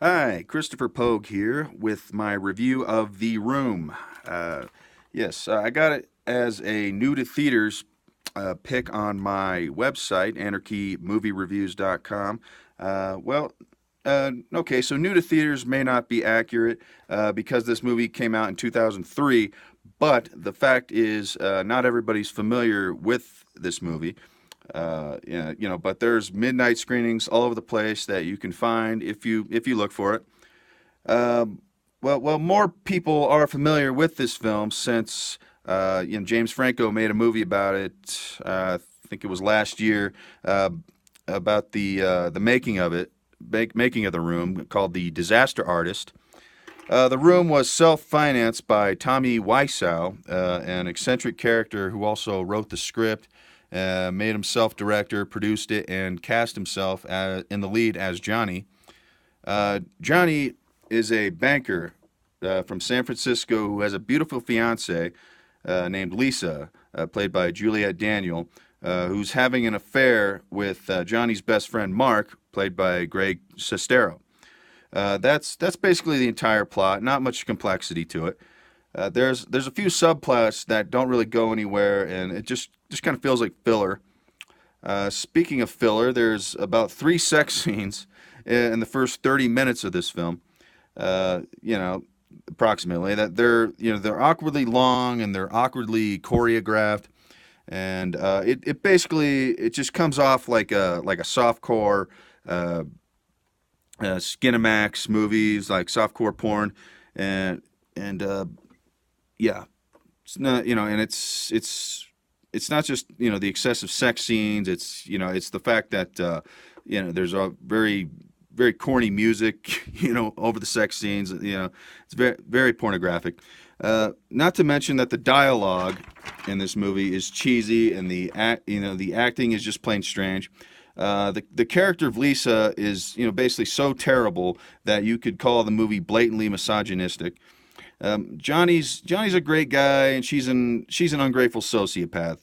Hi, Christopher Pogue here with my review of The Room. Yes, I got it as a new to theaters pick on my website, anarchymoviereviews.com. Okay, so new to theaters may not be accurate because this movie came out in 2003, but the fact is not everybody's familiar with this movie. Yeah, but there's midnight screenings all over the place that you can find if you look for it. More people are familiar with this film since James Franco made a movie about it. I think it was last year about the making of it, making of The Room, called The Disaster Artist. The Room was self-financed by Tommy Wiseau, an eccentric character who also wrote the script, made himself director, produced it, and cast himself in the lead as Johnny. Johnny is a banker from San Francisco who has a beautiful fiancée named Lisa, played by Juliette Daniel, who's having an affair with Johnny's best friend Mark, played by Greg Sestero. That's basically the entire plot. Not much complexity to it. There's a few subplots that don't really go anywhere, and it just kind of feels like filler. Speaking of filler, there's about 3 sex scenes in the first 30 minutes of this film. Approximately that they're awkwardly long and they're awkwardly choreographed, and it basically just comes off like a softcore Skinamax movies, like softcore porn, and yeah, it's not, and it's not just the excessive sex scenes. It's the fact that there's a very corny music over the sex scenes. It's very pornographic. Not to mention that the dialogue in this movie is cheesy, and the acting is just plain strange. The character of Lisa is basically so terrible that you could call the movie blatantly misogynistic. Johnny's a great guy, and she's an ungrateful sociopath.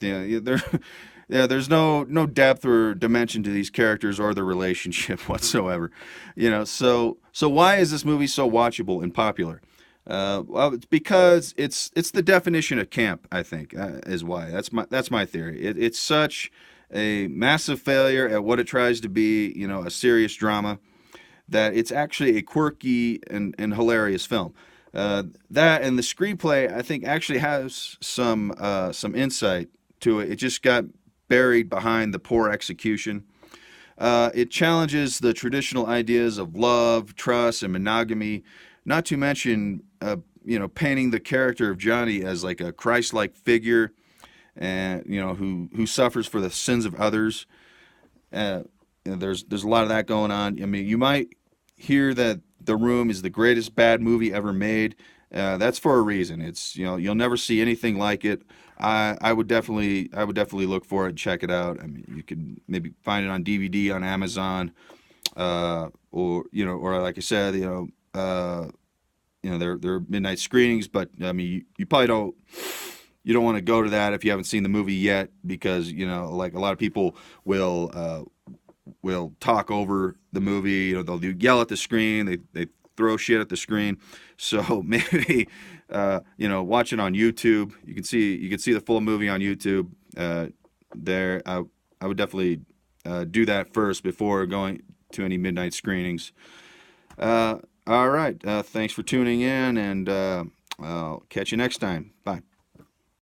There's no depth or dimension to these characters or their relationship whatsoever. So why is this movie so watchable and popular? Well, it's because it's the definition of camp, I think, is why. That's my theory. It's such a massive failure at what it tries to be, a serious drama, that it's actually a quirky and hilarious film. That and the screenplay, I think, actually has some insight to it. It just got buried behind the poor execution. It challenges the traditional ideas of love, trust, and monogamy. Not to mention, painting the character of Johnny as like a Christ-like figure, and who suffers for the sins of others. There's a lot of that going on. I mean, you might hear that The Room is the greatest bad movie ever made. That's for a reason. It's you'll never see anything like it. I would definitely look for it and check it out. I mean, you could maybe find it on DVD on Amazon, or like I said, they're midnight screenings. But I mean, you probably don't want to go to that if you haven't seen the movie yet, because like a lot of people will talk over the movie. They'll yell at the screen. They throw shit at the screen. So maybe watch it on YouTube. You can see the full movie on YouTube. There, I would definitely do that first before going to any midnight screenings. All right. Thanks for tuning in, and I'll catch you next time. Bye.